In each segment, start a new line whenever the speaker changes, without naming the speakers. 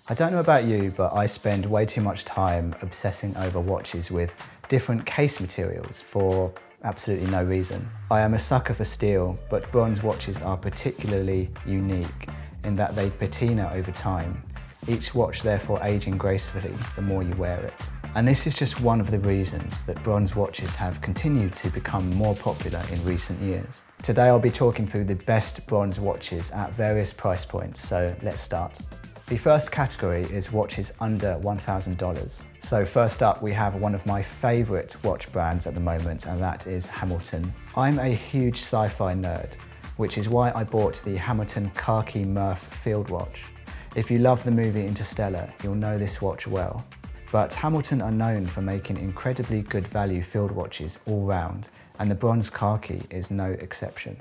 I don't know about you, but I spend way too much time obsessing over watches with different case materials for absolutely no reason. I am a sucker for steel, but bronze watches are particularly unique in that they patina over time, each watch therefore aging gracefully the more you wear it. And this is just one of the reasons that bronze watches have continued to become more popular in recent years. Today I'll be talking through the best bronze watches at various price points, so let's start. The first category is watches under $1,000. So first up we have one of my favourite watch brands at the moment, and that is Hamilton. I'm a huge sci-fi nerd, which is why I bought the Hamilton Khaki Murph field watch. If you love the movie Interstellar, you'll know this watch well. But Hamilton are known for making incredibly good value field watches all round, and the bronze khaki is no exception.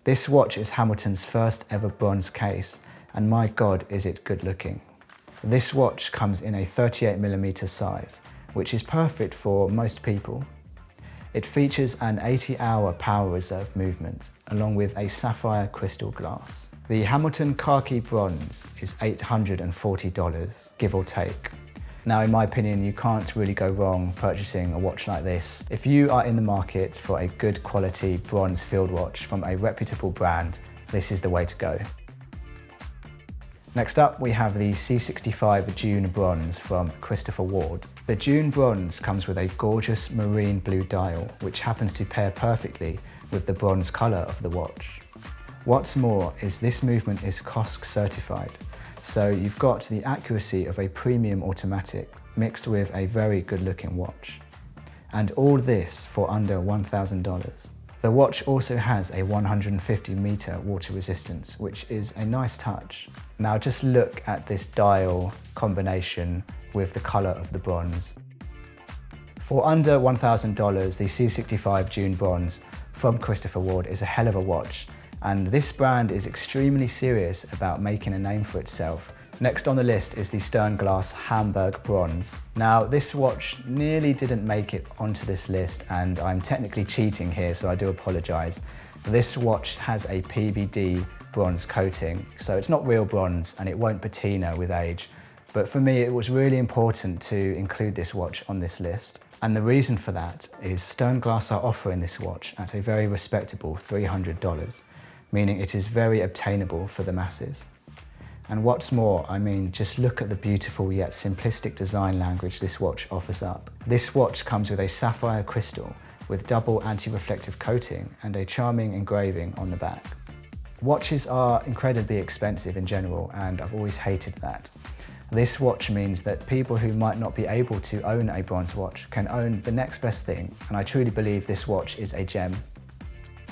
This watch is Hamilton's first ever bronze case, and my God is it good looking. This watch comes in a 38mm size, which is perfect for most people. It features an 80-hour power reserve movement, along with a sapphire crystal glass. The Hamilton Khaki Bronze is $840, give or take. Now, in my opinion, you can't really go wrong purchasing a watch like this. If you are in the market for a good quality bronze field watch from a reputable brand, this is the way to go. Next up, we have the C65 June Bronze from Christopher Ward. The June Bronze comes with a gorgeous marine blue dial, which happens to pair perfectly with the bronze colour of the watch. What's more is this movement is COSC certified, so you've got the accuracy of a premium automatic mixed with a very good looking watch. And all this for under $1,000. The watch also has a 150-meter water resistance, which is a nice touch. Now just look at this dial combination with the colour of the bronze. For under $1,000, the C65 June Bronze from Christopher Ward is a hell of a watch, and this brand is extremely serious about making a name for itself. Next on the list is the Sternglass Hamburg Bronze. Now, this watch nearly didn't make it onto this list, and I'm technically cheating here, so I do apologise. This watch has a PVD bronze coating, so it's not real bronze and it won't patina with age. But for me, it was really important to include this watch on this list. And the reason for that is Sternglass are offering this watch at a very respectable $300, meaning it is very obtainable for the masses. And what's more, I mean, just look at the beautiful yet simplistic design language this watch offers up. This watch comes with a sapphire crystal with double anti-reflective coating and a charming engraving on the back. Watches are incredibly expensive in general, and I've always hated that. This watch means that people who might not be able to own a bronze watch can own the next best thing, and I truly believe this watch is a gem.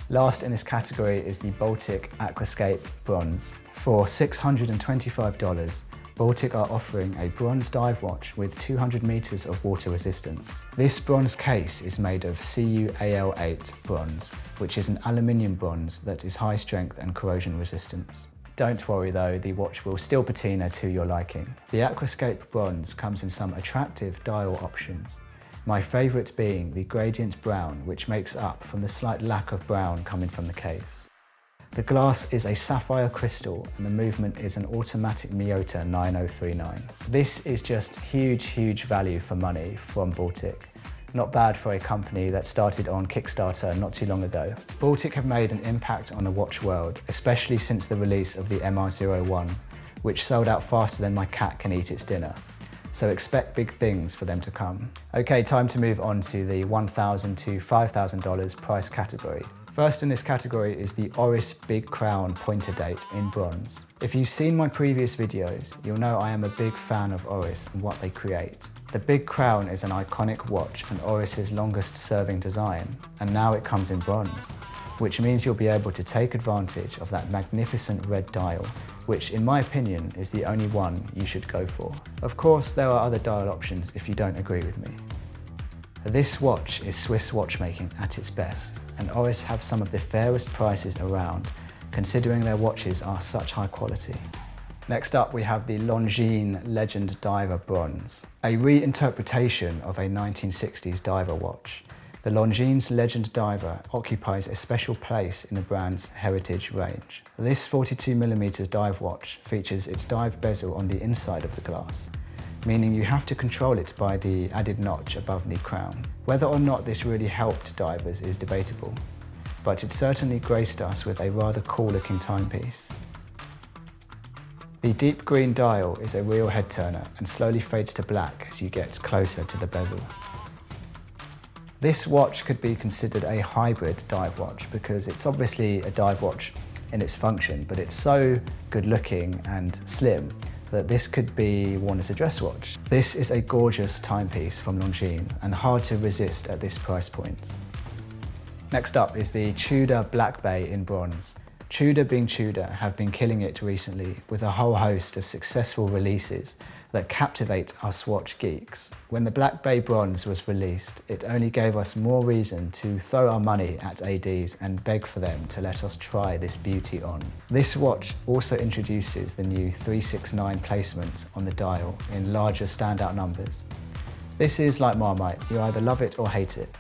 Last in this category is the Baltic Aquascape Bronze. For $625, Baltic are offering a bronze dive watch with 200 meters of water resistance. This bronze case is made of CuAl8 bronze, which is an aluminium bronze that is high strength and corrosion resistance. Don't worry though, the watch will still patina to your liking. The Aquascape Bronze comes in some attractive dial options, my favourite being the gradient brown, which makes up from the slight lack of brown coming from the case. The glass is a sapphire crystal and the movement is an automatic Miyota 9039. This is just huge value for money from Baltic. Not bad for a company that started on Kickstarter not too long ago. Baltic have made an impact on the watch world, especially since the release of the MR01, which sold out faster than my cat can eat its dinner. So expect big things for them to come. Okay, time to move on to the $1,000 to $5,000 price category. First in this category is the Oris Big Crown Pointer Date in bronze. If you've seen my previous videos, you'll know I am a big fan of Oris and what they create. The Big Crown is an iconic watch and Oris's longest serving design, and now it comes in bronze, which means you'll be able to take advantage of that magnificent red dial, which in my opinion is the only one you should go for. Of course, there are other dial options if you don't agree with me. This watch is Swiss watchmaking at its best, and Oris have some of the fairest prices around, considering their watches are such high quality. Next up we have the Longines Legend Diver Bronze, a reinterpretation of a 1960s diver watch. The Longines Legend Diver occupies a special place in the brand's heritage range. This 42mm dive watch features its dive bezel on the inside of the glass, meaning you have to control it by the added notch above the crown. Whether or not this really helped divers is debatable, but it certainly graced us with a rather cool looking timepiece. The deep green dial is a real head turner and slowly fades to black as you get closer to the bezel. This watch could be considered a hybrid dive watch because it's obviously a dive watch in its function, but it's so good looking and slim that this could be worn as a dress watch. This is a gorgeous timepiece from Longines and hard to resist at this price point. Next up is the Tudor Black Bay in bronze. Tudor being Tudor have been killing it recently with a whole host of successful releases that captivate us watch geeks. When the Black Bay bronze was released, it only gave us more reason to throw our money at ADs and beg for them to let us try this beauty on. This watch also introduces the new 369 placement on the dial in larger standout numbers. This is like Marmite, you either love it or hate it.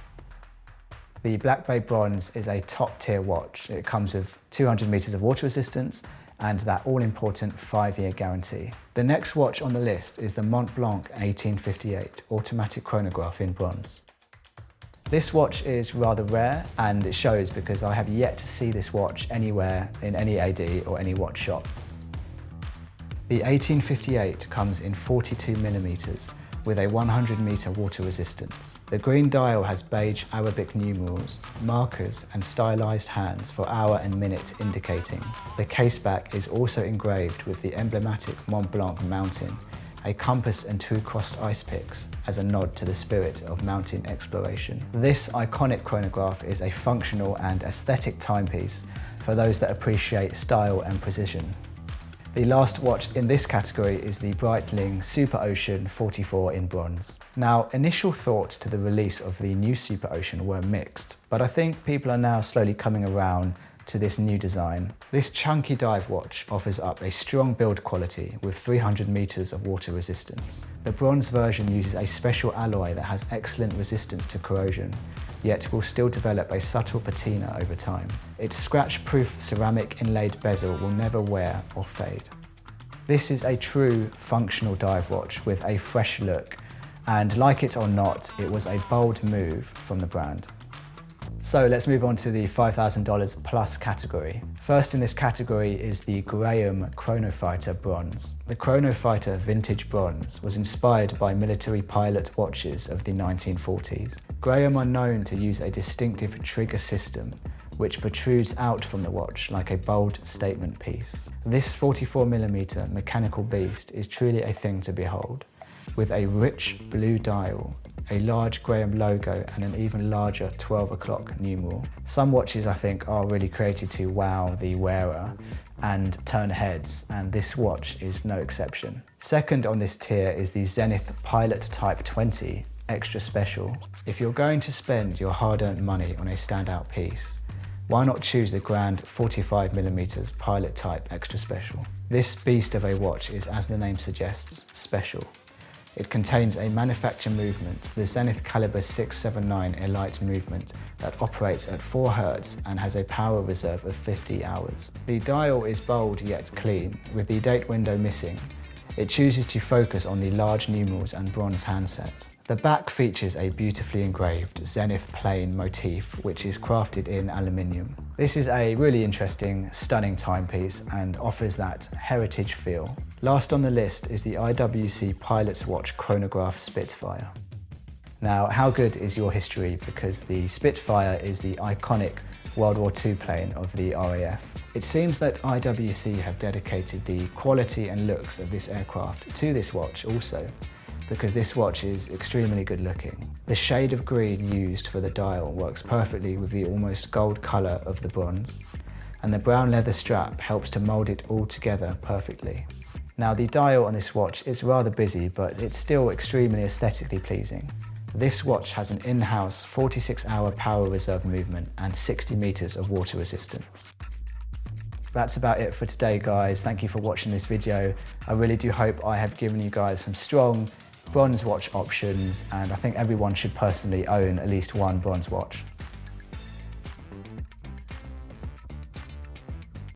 The Black Bay Bronze is a top tier watch. It comes with 200 meters of water resistance and that all-important 5-year guarantee. The next watch on the list is the Mont Blanc 1858 automatic chronograph in bronze. This watch is rather rare and it shows because I have yet to see this watch anywhere in any AD or any watch shop. The 1858 comes in 42mm with a 100-meter water resistance. The green dial has beige Arabic numerals, markers and stylized hands for hour and minute indicating. The caseback is also engraved with the emblematic Mont Blanc mountain, a compass and 2 crossed ice picks as a nod to the spirit of mountain exploration. This iconic chronograph is a functional and aesthetic timepiece for those that appreciate style and precision. The last watch in this category is the Breitling Super Ocean 44 in bronze. Now, initial thoughts to the release of the new Super Ocean were mixed, but I think people are now slowly coming around to this new design. This chunky dive watch offers up a strong build quality with 300 meters of water resistance. The bronze version uses a special alloy that has excellent resistance to corrosion, yet will still develop a subtle patina over time. Its scratch-proof ceramic inlaid bezel will never wear or fade. This is a true functional dive watch with a fresh look, and like it or not, it was a bold move from the brand. So let's move on to the $5,000 plus category. First in this category is the Graham Chronofighter Bronze. The Chronofighter Vintage Bronze was inspired by military pilot watches of the 1940s. Graham are known to use a distinctive trigger system which protrudes out from the watch like a bold statement piece. This 44mm mechanical beast is truly a thing to behold, with a rich blue dial, a large Graham logo and an even larger 12 o'clock numeral. Some watches I think are really created to wow the wearer and turn heads, and this watch is no exception. Second on this tier is the Zenith Pilot Type 20 Extra Special. If you're going to spend your hard-earned money on a standout piece, why not choose the grand 45mm Pilot Type Extra Special? This beast of a watch is, as the name suggests, special. It contains a manufacture movement, the Zenith Caliber 679 Elite movement that operates at 4 Hz and has a power reserve of 50 hours. The dial is bold yet clean, with the date window missing. It chooses to focus on the large numerals and bronze handset. The back features a beautifully engraved Zenith plane motif, which is crafted in aluminium. This is a really interesting, stunning timepiece and offers that heritage feel. Last on the list is the IWC Pilot's Watch Chronograph Spitfire. Now, how good is your history? Because the Spitfire is the iconic World War II plane of the RAF. It seems that IWC have dedicated the quality and looks of this aircraft to this watch also, because this watch is extremely good looking. The shade of green used for the dial works perfectly with the almost gold colour of the bronze, and the brown leather strap helps to mould it all together perfectly. Now, the dial on this watch is rather busy, but it's still extremely aesthetically pleasing. This watch has an in-house 46-hour power reserve movement and 60 meters of water resistance. That's about it for today, guys. Thank you for watching this video. I really do hope I have given you guys some strong, bronze watch options, and I think everyone should personally own at least one bronze watch.